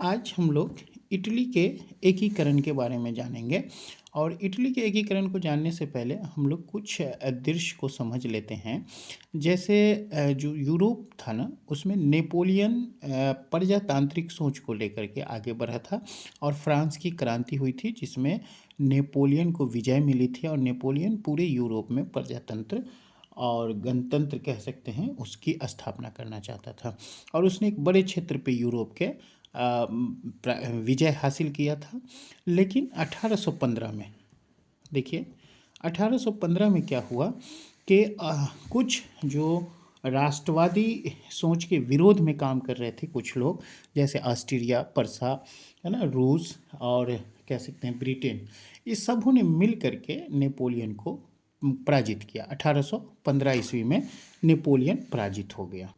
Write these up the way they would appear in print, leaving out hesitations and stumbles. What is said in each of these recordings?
आज हम लोग इटली के एकीकरण के बारे में जानेंगे और इटली के एकीकरण को जानने से पहले हम लोग कुछ दृश्य को समझ लेते हैं। जैसे जो यूरोप था ना, उसमें नेपोलियन प्रजातांत्रिक सोच को लेकर के आगे बढ़ा था और फ्रांस की क्रांति हुई थी जिसमें नेपोलियन को विजय मिली थी और नेपोलियन पूरे यूरोप में प्रजातंत्र और गणतंत्र कह सकते हैं उसकी स्थापना करना चाहता था। और उसने एक बड़े क्षेत्र पे यूरोप के विजय हासिल किया था। लेकिन 1815 में देखिए, 1815 में क्या हुआ कि कुछ जो राष्ट्रवादी सोच के विरोध में काम कर रहे थे कुछ लोग, जैसे ऑस्ट्रिया, पर्सा, है ना, रूस और कह सकते हैं ब्रिटेन, इस सबों ने मिल करके नेपोलियन को पराजित किया। 1815 ईस्वी में नेपोलियन पराजित हो गया।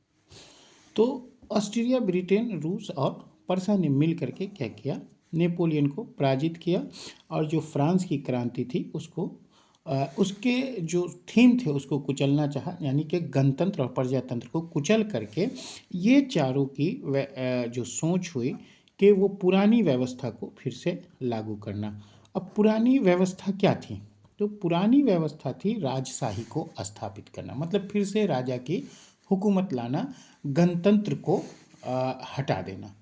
तो ऑस्ट्रिया, ब्रिटेन, रूस और पर्सा ने मिल करके क्या किया, नेपोलियन को पराजित किया। और जो फ्रांस की क्रांति थी उसको उसके जो थीम थे उसको कुचलना चाहा, यानी कि गणतंत्र और प्रजातंत्र को कुचल करके ये चारों की जो सोच हुई कि वो पुरानी व्यवस्था को फिर से लागू करना। अब पुरानी व्यवस्था क्या थी? तो पुरानी व्यवस्था थी राजशाही को स्थापित करना, मतलब फिर से राजा की हुकूमत लाना, गणतंत्र को हटा देना।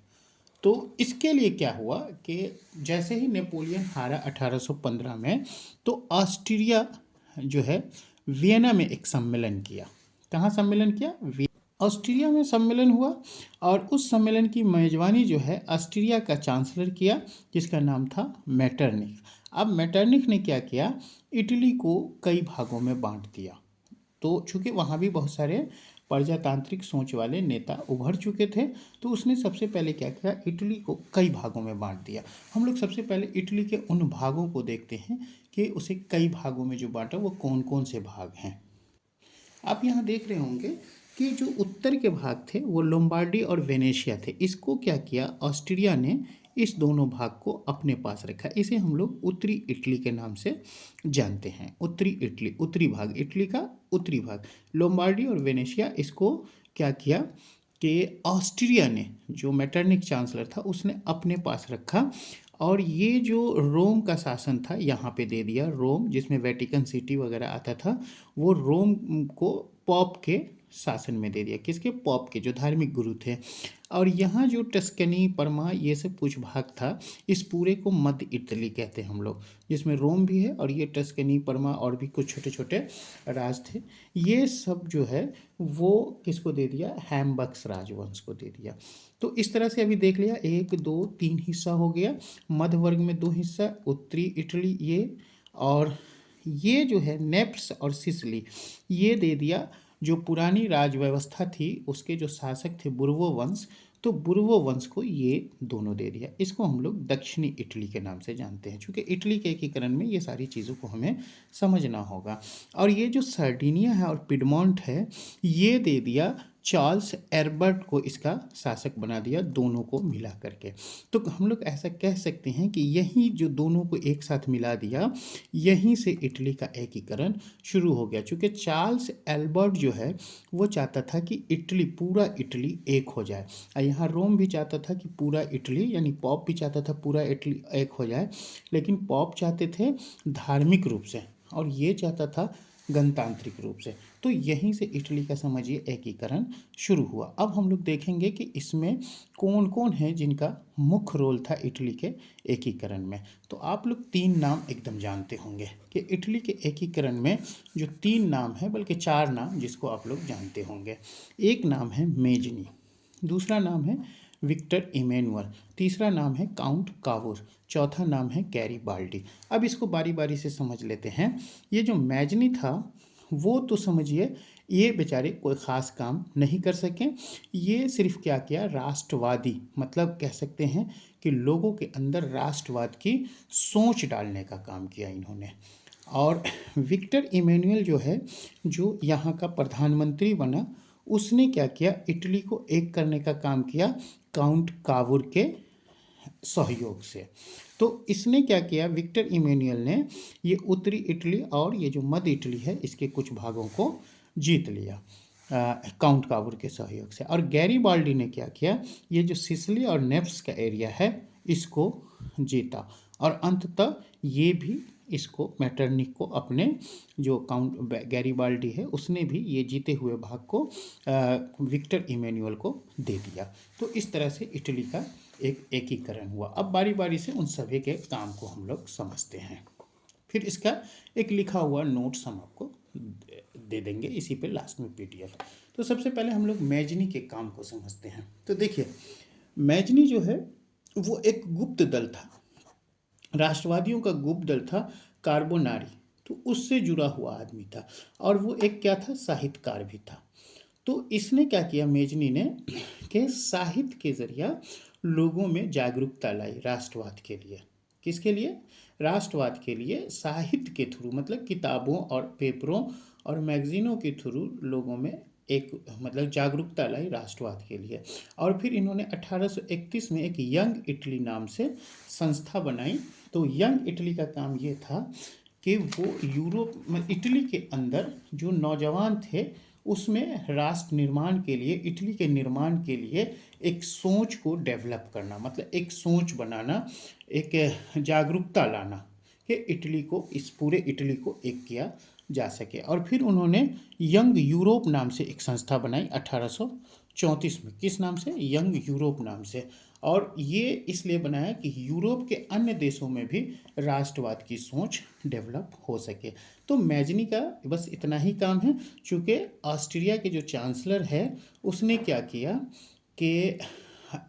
तो इसके लिए क्या हुआ कि जैसे ही नेपोलियन हारा 1815 में, तो ऑस्ट्रिया जो है वियना में एक सम्मेलन किया। कहाँ सम्मेलन किया? ऑस्ट्रिया में सम्मेलन हुआ और उस सम्मेलन की मेजबानी जो है ऑस्ट्रिया का चांसलर किया, जिसका नाम था मेटरनिख। अब मेटरनिख ने क्या किया, इटली को कई भागों में बांट दिया। तो चूंकि वहाँ भी बहुत सारे प्रजातांत्रिक सोच वाले नेता उभर चुके थे, तो उसने सबसे पहले क्या किया, इटली को कई भागों में बांट दिया। हम लोग सबसे पहले इटली के उन भागों को देखते हैं कि उसे कई भागों में जो बांटा वो कौन कौन से भाग हैं। आप यहाँ देख रहे होंगे कि जो उत्तर के भाग थे वो लोम्बार्डी और वेनेशिया थे। इसको क्या किया, ऑस्ट्रिया ने इस दोनों भाग को अपने पास रखा। इसे हम लोग उत्तरी इटली के नाम से जानते हैं। उत्तरी इटली, उत्तरी भाग, इटली का उत्तरी भाग, लोम्बार्डी और वेनेशिया, इसको क्या किया कि ऑस्ट्रिया ने, जो मेटरनिक चांसलर था, उसने अपने पास रखा। और ये जो रोम का शासन था यहाँ पे दे दिया। रोम, जिसमें वेटिकन सिटी वगैरह आता था, वो रोम को पॉप के शासन में दे दिया। किसके? पॉप के, जो धार्मिक गुरु थे। और यहाँ जो टस्कनी, परमा, ये सब कुछ भाग था, इस पूरे को मध्य इटली कहते हैं हम लोग, जिसमें रोम भी है और ये टस्कनी, परमा और भी कुछ छोटे छोटे राज थे। ये सब जो है वो किसको दे दिया? हैम्बक्स राजवंश को दे दिया। तो इस तरह से अभी देख लिया, 1 2 3 हिस्सा हो गया। मध्य वर्ग में 2 हिस्सा, उत्तरी इटली ये, और ये जो है नेप्स और सिसिली, ये दे दिया जो पुरानी राज व्यवस्था थी उसके जो शासक थे बुर्वो वंश, तो बुर्वो वंश को ये दोनों दे दिया। इसको हम लोग दक्षिणी इटली के नाम से जानते हैं, क्योंकि इटली के एकीकरण में ये सारी चीज़ों को हमें समझना होगा। और ये जो सार्डिनिया है और पिडमॉन्ट है, ये दे दिया चार्ल्स एर्बर्ट को, इसका शासक बना दिया, दोनों को मिला करके। तो हम लोग ऐसा कह सकते हैं कि यही जो दोनों को एक साथ मिला दिया, यहीं से इटली का एकीकरण शुरू हो गया। चूँकि चार्ल्स एल्बर्ट जो है वो चाहता था कि इटली, पूरा इटली एक हो जाए। और यहाँ रोम भी चाहता था कि पूरा इटली, यानी पॉप भी चाहता था पूरा इटली एक हो जाए, लेकिन पॉप चाहते थे धार्मिक रूप से और ये चाहता था गणतांत्रिक रूप से। तो यहीं से इटली का समझिए एकीकरण शुरू हुआ। अब हम लोग देखेंगे कि इसमें कौन कौन है जिनका मुख्य रोल था इटली के एकीकरण में। तो आप लोग 3 नाम एकदम जानते होंगे कि इटली के एकीकरण में जो 3 नाम है, बल्कि 4 नाम जिसको आप लोग जानते होंगे। एक नाम है मेजनी, दूसरा नाम है विक्टर इमैनुअल, तीसरा नाम है काउंट कावूर, चौथा नाम है गैरीबाल्डी। अब इसको बारी बारी से समझ लेते हैं। ये जो मैजनी था वो तो समझिए ये बेचारे कोई ख़ास काम नहीं कर सके। ये सिर्फ क्या किया, राष्ट्रवादी, मतलब कह सकते हैं कि लोगों के अंदर राष्ट्रवाद की सोच डालने का काम किया इन्होंने। और विक्टर इमैनुअल जो है, जो यहाँ का प्रधानमंत्री बना, उसने क्या किया, इटली को एक करने का काम किया काउंट कावूर के सहयोग से। तो इसने क्या किया, विक्टर इमैनुअल ने ये उत्तरी इटली और ये जो मध्य इटली है इसके कुछ भागों को जीत लिया। काउंट कावूर के सहयोग से। और गैरीबाल्डी ने क्या किया, ये जो सिसिली और नेप्स का एरिया है इसको जीता, और अंततः ये भी इसको मैटरनिक को अपने जो काउंट गैरीबाल्डी है उसने भी ये जीते हुए भाग को विक्टर इमैनुअल को दे दिया। तो इस तरह से इटली का एक एकीकरण हुआ। अब बारी बारी से उन सभी के काम को हम लोग समझते हैं, फिर इसका एक लिखा हुआ नोट्स हम आपको दे देंगे इसी पे लास्ट में पीडीएफ। तो सबसे पहले हम लोग मैजनी के काम को समझते हैं। तो देखिए, मैजनी जो है वो एक गुप्त दल था, राष्ट्रवादियों का गुप्त दल था, कार्बोनारी, तो उससे जुड़ा हुआ आदमी था, और वो एक क्या था, साहित्यकार भी था। तो इसने क्या किया मेजनी ने, कि साहित्य के जरिया लोगों में जागरूकता लाई राष्ट्रवाद के लिए। किसके लिए? राष्ट्रवाद के लिए साहित्य के थ्रू, मतलब किताबों और पेपरों और मैगजीनों के थ्रू लोगों में एक मतलब जागरूकता लाई राष्ट्रवाद के लिए। और फिर इन्होंने 1831 में एक यंग इटली नाम से संस्था बनाई। तो यंग इटली का काम ये था कि वो यूरोप में इटली के अंदर जो नौजवान थे उसमें राष्ट्र निर्माण के लिए, इटली के निर्माण के लिए एक सोच को डेवलप करना, मतलब एक सोच बनाना, एक जागरूकता लाना कि इटली को, इस पूरे इटली को एक किया जा सके। और फिर उन्होंने यंग यूरोप नाम से एक संस्था बनाई 1834 में। किस नाम से? यंग यूरोप नाम से। और ये इसलिए बनाया कि यूरोप के अन्य देशों में भी राष्ट्रवाद की सोच डेवलप हो सके। तो मैजनी का बस इतना ही काम है। चूँकि ऑस्ट्रिया के जो चांसलर है उसने क्या किया कि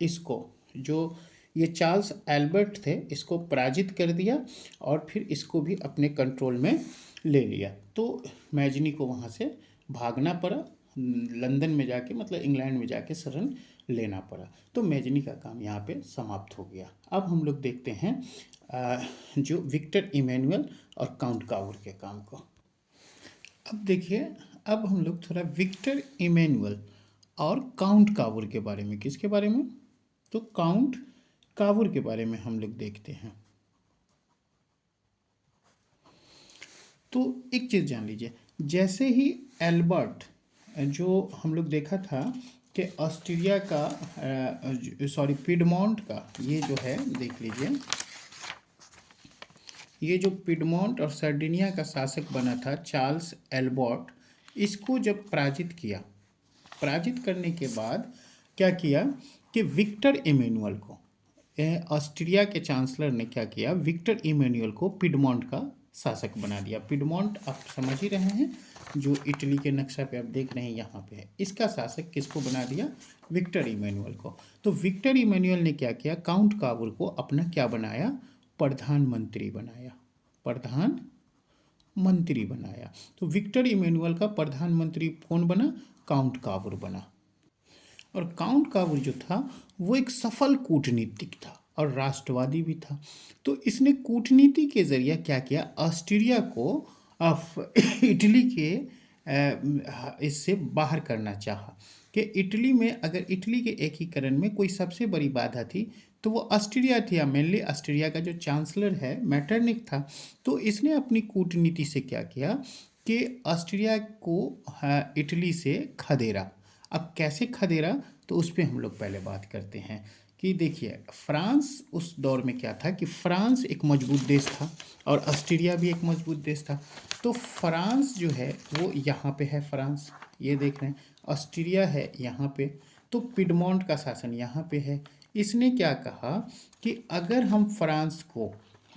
इसको, जो ये चार्ल्स एल्बर्ट थे, इसको पराजित कर दिया और फिर इसको भी अपने कंट्रोल में ले लिया। तो मैजनी को वहाँ से भागना पड़ा, लंदन में जाके, मतलब इंग्लैंड में जाके शरण लेना पड़ा। तो मैजनी का काम यहाँ पे समाप्त हो गया। अब हम लोग देखते हैं जो विक्टर इमैनुअल और काउंट कावूर के काम को। अब देखिए, अब हम लोग थोड़ा विक्टर इमैनुअल और काउंट कावूर के बारे में, किसके बारे में? तो काउंट कावूर के बारे में हम लोग देखते हैं। तो एक चीज़ जान लीजिए, जैसे ही एल्बर्ट, जो हम लोग देखा था कि ऑस्ट्रिया का, सॉरी पिडमॉन्ट का, ये जो है देख लीजिए, ये जो पिडमॉन्ट और सर्डिनिया का शासक बना था चार्ल्स एल्बर्ट, इसको जब पराजित किया, पराजित करने के बाद क्या किया कि विक्टर इमैनुअल को, ऑस्ट्रिया के चांसलर ने क्या किया, विक्टर इमैनुअल को पिडमॉन्ट का शासक बना दिया। पिडमॉन्ट आप समझ ही रहे हैं, जो इटली के नक्शा पे आप देख रहे हैं यहाँ पे है, इसका शासक किसको बना दिया? विक्टर इमैनुअल को। तो विक्टर इमैनुअल ने क्या किया, काउंट कावूर को अपना क्या बनाया? प्रधानमंत्री बनाया, प्रधानमंत्री बनाया। तो विक्टर इमैनुअल का प्रधानमंत्री कौन बना? काउंट कावूर बना। और काउंट कावूर जो था वो एक सफल कूटनीतिक था और राष्ट्रवादी भी था। तो इसने कूटनीति के जरिए क्या किया, ऑस्ट्रिया को इटली के इससे बाहर करना चाहा। कि इटली में, अगर इटली के एकीकरण में कोई सबसे बड़ी बाधा थी तो वो ऑस्ट्रिया थी, या मेनली ऑस्ट्रिया का जो चांसलर है मैटरनिक था। तो इसने अपनी कूटनीति से क्या किया कि ऑस्ट्रिया को इटली से खदेड़ा। अब कैसे खदेड़ा, तो उस पर हम लोग पहले बात करते हैं। कि देखिए, फ्रांस उस दौर में क्या था कि फ्रांस एक मजबूत देश था और ऑस्ट्रिया भी एक मजबूत देश था। तो फ्रांस जो है वो यहाँ पे है, फ्रांस ये देख रहे हैं, ऑस्ट्रिया है यहाँ पे, तो पिडमॉन्ट का शासन यहाँ पे है। इसने क्या कहा कि अगर हम फ्रांस को,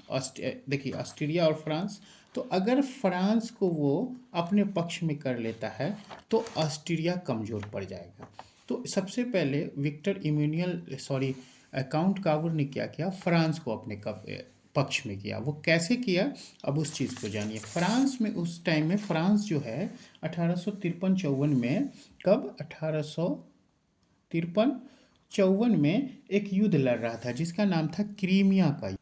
देखिए ऑस्ट्रिया और फ्रांस, तो अगर फ्रांस को वो अपने पक्ष में कर लेता है तो ऑस्ट्रिया कमज़ोर पड़ जाएगा। तो सबसे पहले Victor Emmanuel, sorry count Cavour ने क्या किया, फ्रांस को अपने पक्ष में किया। वो कैसे किया, अब उस चीज़ को जानिए। फ्रांस में उस टाइम में, फ्रांस जो है 1853-54 में, कब? 1853-54 में एक युद्ध लड़ रहा था जिसका नाम था क्रीमिया का।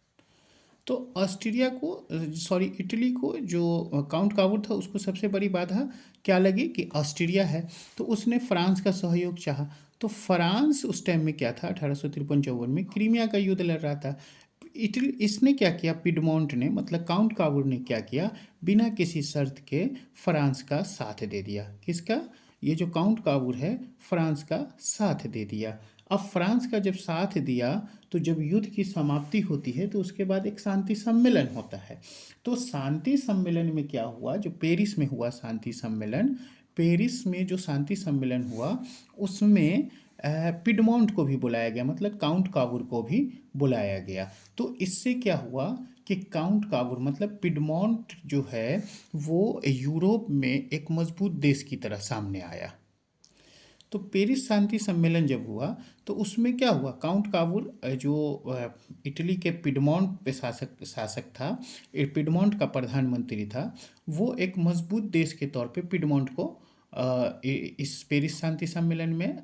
तो ऑस्ट्रिया को, सॉरी इटली को, जो काउंट कावूर था उसको सबसे बड़ी बाधा क्या लगी कि ऑस्ट्रिया है, तो उसने फ्रांस का सहयोग चाहा। तो फ्रांस उस टाइम में क्या था, 1853-54 में क्रीमिया का युद्ध लड़ रहा था। इटली, इसने क्या किया, पिडमॉन्ट ने, मतलब काउंट कावूर ने क्या किया, बिना किसी शर्त के फ्रांस का साथ दे दिया। किसका? ये जो काउंट काबूर है फ्रांस का साथ दे दिया। अब फ्रांस का जब साथ दिया तो जब युद्ध की समाप्ति होती है तो उसके बाद एक शांति सम्मेलन होता है। तो शांति सम्मेलन में क्या हुआ, जो पेरिस में हुआ शांति सम्मेलन, पेरिस में जो शांति सम्मेलन हुआ उसमें पिडमोंट को भी बुलाया गया, मतलब काउंट काबूर को भी बुलाया गया। तो इससे क्या हुआ कि काउंट काबूर मतलब पिडमोंट जो है वो यूरोप में एक मजबूत देश की तरह सामने आया। तो पेरिस शांति सम्मेलन जब हुआ तो उसमें क्या हुआ, काउंट काबूल जो इटली के पिडमोंट पे शासक शासक था, पिडमोंट का प्रधानमंत्री था, वो एक मजबूत देश के तौर पे पिडमोंट को इस पेरिस शांति सम्मेलन में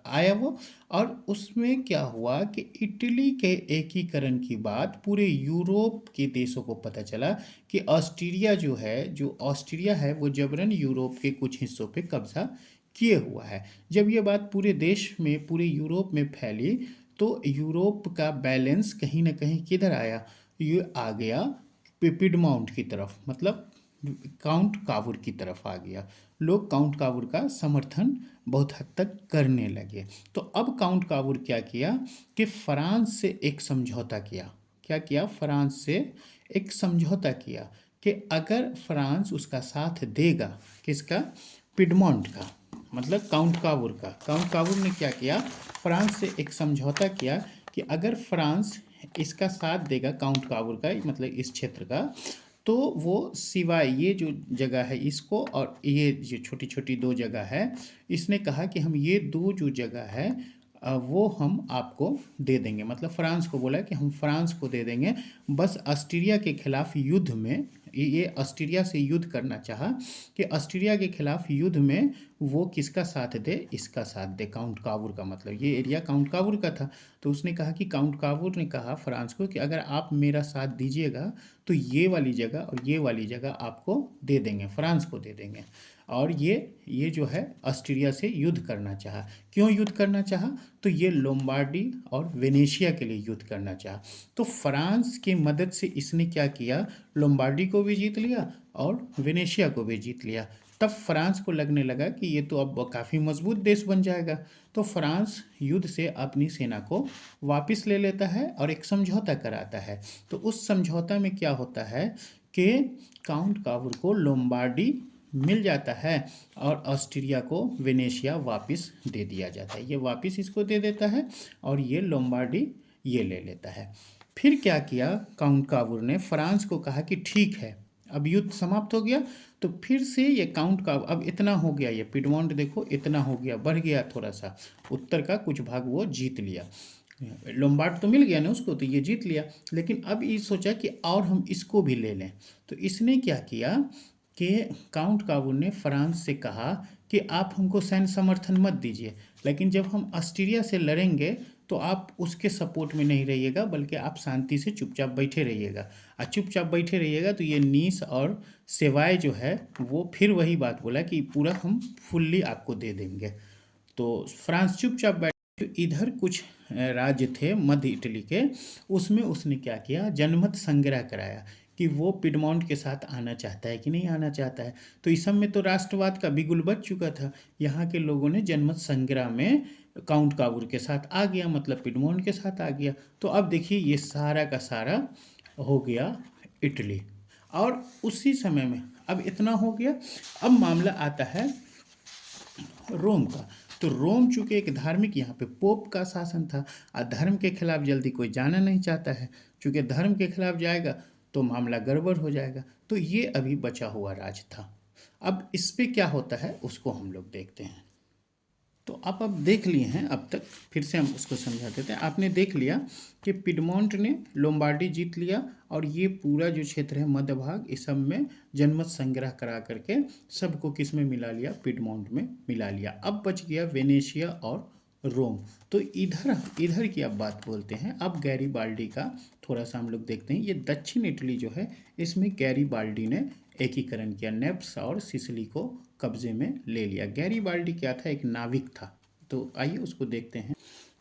आया वो। और उसमें क्या हुआ कि इटली के एकीकरण की बात पूरे यूरोप के देशों को पता चला कि ऑस्ट्रिया जो ऑस्ट्रिया है वो जबरन यूरोप के कुछ हिस्सों पे कब्जा किए हुआ है। जब ये बात पूरे देश में पूरे यूरोप में फैली तो यूरोप का बैलेंस कहीं ना कहीं किधर आया, ये आ गया पिडमाउंट की तरफ, मतलब काउंट काबूर की तरफ आ गया। लोग काउंट काबूर का समर्थन बहुत हद तक करने लगे। तो अब काउंट काबूर क्या किया कि फ्रांस से एक समझौता किया। क्या किया, फ्रांस से एक समझौता किया कि अगर फ्रांस उसका साथ देगा, किसका, पिडमोंट का, मतलब काउंट काबूर का। काउंट काबूर ने क्या किया, फ्रांस से एक समझौता किया कि अगर फ्रांस इसका साथ देगा काउंट काबूर का, मतलब इस क्षेत्र का, तो वो सिवाय ये जो जगह है इसको और ये जो छोटी छोटी दो जगह है, इसने कहा कि हम ये दो जो जगह है वो हम आपको दे देंगे। मतलब फ्रांस को बोला कि हम फ्रांस को दे देंगे, बस ऑस्ट्रिया के खिलाफ युद्ध में, ये ऑस्ट्रिया से युद्ध करना चाहा कि ऑस्ट्रिया के खिलाफ युद्ध में वो किसका साथ दे, इसका साथ दे, काउंट काबूर का। मतलब ये एरिया काउंट काबूर का था। तो उसने कहा कि काउंट काबूर ने कहा फ्रांस को कि अगर आप मेरा साथ दीजिएगा तो ये वाली जगह और ये वाली जगह आपको दे देंगे, फ्रांस को दे देंगे। और ये जो है ऑस्ट्रिया से युद्ध करना चाहा। क्यों युद्ध करना चाहा, तो ये लोम्बार्डी और वेनेशिया के लिए युद्ध करना चाहा। तो फ्रांस की मदद से इसने क्या किया, लोम्बार्डी को भी जीत लिया और वेनेशिया को भी जीत लिया। तब फ्रांस को लगने लगा कि ये तो अब काफ़ी मजबूत देश बन जाएगा। तो फ्रांस युद्ध से अपनी सेना को वापस ले लेता है और एक समझौता कराता है। तो उस समझौता में क्या होता है कि काउंट काबूर को लोम्बार्डी मिल जाता है और ऑस्ट्रिया को वेनेशिया वापस दे दिया जाता है। ये वापस इसको दे देता है और ये लोम्बार्डी ये ले लेता है। फिर क्या किया, काउंट काबूर ने फ्रांस को कहा कि ठीक है अब युद्ध समाप्त हो गया, तो फिर से ये काउंट का अब इतना हो गया, ये पिडमोंट देखो इतना हो गया, बढ़ गया थोड़ा सा, उत्तर का कुछ भाग वो जीत लिया। लोम्बार्ड तो मिल गया ना उसको, तो ये जीत लिया। लेकिन अब ये सोचा कि और हम इसको भी ले लें। तो इसने क्या किया कि काउंट काबूल ने फ्रांस से कहा कि आप हमको सैन्य समर्थन मत दीजिए, लेकिन जब हम ऑस्ट्रिया से लड़ेंगे तो आप उसके सपोर्ट में नहीं रहिएगा, बल्कि आप शांति से चुपचाप बैठे रहिएगा। और चुपचाप बैठे रहिएगा तो ये नीस और सेवाय जो है वो फिर वही बात बोला कि पूरा हम फुल्ली आपको दे देंगे। तो फ्रांस चुपचाप बैठ, जो इधर कुछ राज्य थे मध्य इटली के, उसमें उसने क्या किया, जनमत संग्रह कराया कि वो पिडमोंट के साथ आना चाहता है कि नहीं आना चाहता है। तो इस सब में तो राष्ट्रवाद का बिगुल बच चुका था। यहाँ के लोगों ने जनमत संग्रह में काउंट काबूर के साथ आ गया, मतलब पिडमोंट के साथ आ गया। तो अब देखिए ये सारा का सारा हो गया इटली। और उसी समय में अब इतना हो गया, अब मामला आता है रोम का। तो रोम चूंकि एक धार्मिक, यहाँ पे पोप का शासन था और धर्म के खिलाफ जल्दी कोई जाना नहीं चाहता है, चूंकि धर्म के खिलाफ जाएगा तो मामला गड़बड़ हो जाएगा। तो ये अभी बचा हुआ राज था। अब इस पे क्या होता है उसको हम लोग देखते हैं। तो आप अब देख लिए हैं, अब तक फिर से हम उसको समझा देते हैं। आपने देख लिया कि पिडमोंट ने लोम्बार्डी जीत लिया और ये पूरा जो क्षेत्र है मध्य भाग, इस सब में जनमत संग्रह करा करके सबको किस में मिला लिया, पिडमोंट में मिला लिया। अब बच गया वेनेशिया और रोम। तो इधर इधर की अब बात बोलते हैं। अब गैरीबाल्डी का थोड़ा सा हम लोग देखते हैं। ये दक्षिण इटली जो है इसमें गैरीबाल्डी ने एकीकरण किया, नेप्स और सिसिली को कब्जे में ले लिया। गैरीबाल्डी क्या था, एक नाविक था। तो आइए उसको देखते हैं।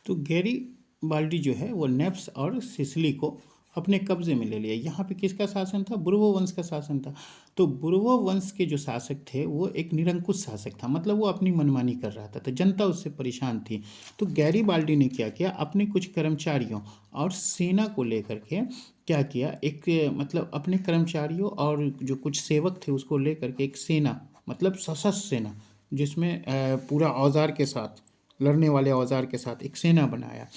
तो गैरीबाल्डी जो है वो नेप्स और सिसिली को अपने कब्जे में ले लिया। यहाँ पे किसका शासन था? बुर्बो वंश का शासन था। तो बुर्बो वंश के जो शासक थे वो एक निरंकुश शासक था, मतलब वो अपनी मनमानी कर रहा था, तो जनता उससे परेशान थी। तो गैरीबाल्डी ने क्या किया, अपने कुछ कर्मचारियों और सेना को लेकर के क्या किया, एक मतलब अपने कर्मचारियों और जो कुछ सेवक थे उसको लेकर के एक सेना, मतलब सशस्त्र सेना, जिसमें पूरा औजार के साथ, लड़ने वाले औजार के साथ एक सेना बनाया।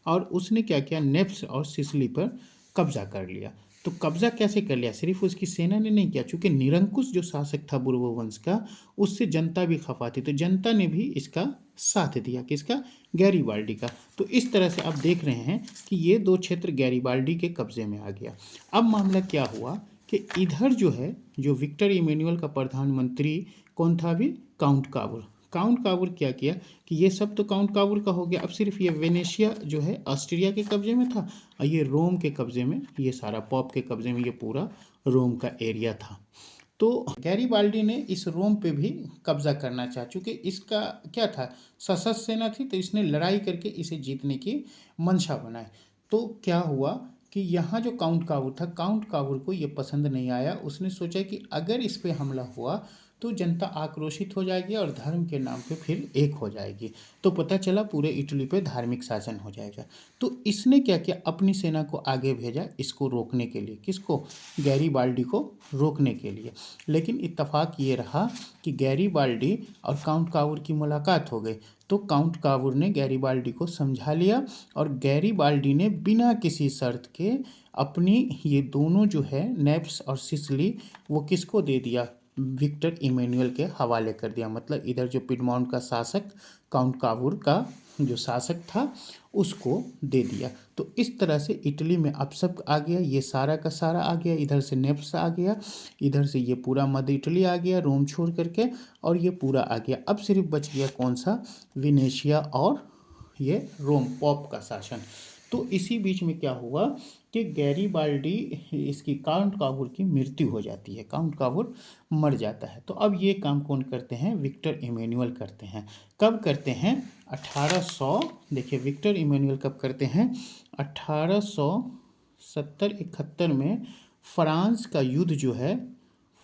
और उसने क्या किया, नेप्स और सिसली पर कब्जा कर लिया। तो कब्जा कैसे कर लिया, सिर्फ उसकी सेना ने नहीं किया, चूंकि निरंकुश जो शासक था बुर्बो वंश का, उससे जनता भी खफा थी, तो जनता ने भी इसका साथ दिया, किसका? गैरीबाल्डी का। तो इस तरह से आप देख रहे हैं कि ये दो क्षेत्र गैरीबाल्डी के कब्जे में आ गया। अब मामला क्या हुआ कि इधर जो है, जो विक्टर इमैनुअल का प्रधानमंत्री कौन था अभी? काउंट काबुर। काउंट काबुर क्या किया कि ये सब तो काउंट काबुर का हो गया, अब सिर्फ ये वेनेशिया जो है ऑस्ट्रिया के कब्जे में था, और ये रोम के कब्जे में, ये सारा पॉप के कब्जे में ये पूरा रोम का एरिया था। तो गैरीबाल्डी ने इस रोम पे भी कब्जा करना चाहा, चूँकि इसका क्या था, सशस्त्र सेना थी, तो इसने लड़ाई करके इसे जीतने की मंशा बनाई। तो क्या हुआ कि यहाँ जो काउंट काबुर था, काउंट काबुर को ये पसंद नहीं आया। उसने सोचा कि अगर इस पे हमला हुआ तो जनता आक्रोशित हो जाएगी और धर्म के नाम पे फिर एक हो जाएगी, तो पता चला पूरे इटली पे धार्मिक शासन हो जाएगा। तो इसने क्या किया, अपनी सेना को आगे भेजा इसको रोकने के लिए, किसको? गैरीबाल्डी को रोकने के लिए। लेकिन इत्तेफाक ये रहा कि गैरीबाल्डी और काउंट काबुर की मुलाकात हो गई, तो काउंट काबुर ने गैरीबाल्डी को समझा लिया, और गैरीबाल्डी ने बिना किसी शर्त के अपनी ये दोनों जो है नेप्स और सिसली, वो किसको दे दिया? विक्टर इमैनुअल के हवाले कर दिया। मतलब इधर जो पिडमॉन्ट का शासक, काउंट काबुर का जो शासक था, उसको दे दिया। तो इस तरह से इटली में अब सब आ गया, ये सारा का सारा आ गया, इधर से नेप्स आ गया, इधर से ये पूरा मध्य इटली आ गया रोम छोड़ करके, और ये पूरा आ गया। अब सिर्फ बच गया कौन सा? विनेशिया और ये रोम पॉप का शासन। तो इसी बीच में क्या हुआ कि गैरीबाल्डी, इसकी काउंट काबुर की मृत्यु हो जाती है, काउंट काबुर मर जाता है। तो अब ये काम कौन करते हैं? विक्टर इमैनुअल करते हैं। कब करते हैं? 1800, देखिए विक्टर इमैनुअल कब करते हैं? 1870-71 में फ्रांस का युद्ध जो है,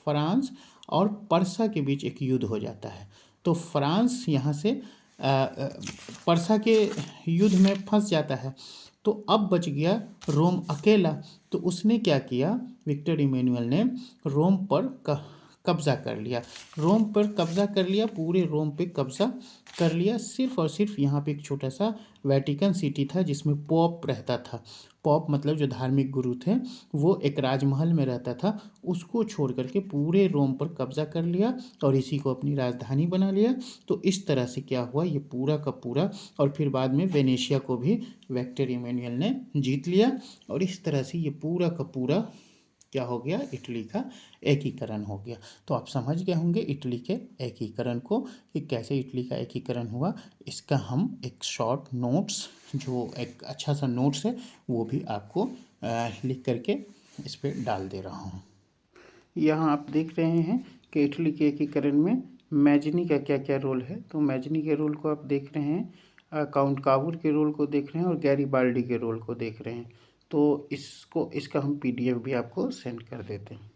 फ्रांस और पर्सा के बीच एक युद्ध हो जाता है। तो फ्रांस यहाँ से पर्सा के युद्ध में फंस जाता है, तो अब बच गया रोम अकेला। तो उसने क्या किया, विक्टर इमैनुअल ने रोम पर कब्जा कर लिया, रोम पर कब्जा कर लिया, पूरे रोम पे कब्जा कर लिया। सिर्फ और सिर्फ यहाँ पे एक छोटा सा वेटिकन सिटी था जिसमें पॉप रहता था। पॉप मतलब जो धार्मिक गुरु थे, वो एक राजमहल में रहता था, उसको छोड़ करके पूरे रोम पर कब्जा कर लिया और इसी को अपनी राजधानी बना लिया। तो इस तरह से क्या हुआ, ये पूरा का पूरा, और फिर बाद में वेनेशिया को भी विक्टर इमैनुअल ने जीत लिया, और इस तरह से ये पूरा का पूरा क्या हो गया, इटली का एकीकरण हो गया। तो आप समझ गए होंगे इटली के एकीकरण को, कि कैसे इटली का एकीकरण हुआ। इसका हम एक शॉर्ट नोट्स, जो एक अच्छा सा नोट्स है, वो भी आपको लिख करके इस पर डाल दे रहा हूँ। यहाँ आप देख रहे हैं कि इटली के एकीकरण में मैजनी का क्या क्या रोल है। तो मैजनी के रोल को आप देख रहे हैं, काउंट काबुर के रोल को देख रहे हैं, और गैरीबाल्डी के रोल को देख रहे हैं। तो इसका हम PDF भी आपको सेंड कर देते हैं।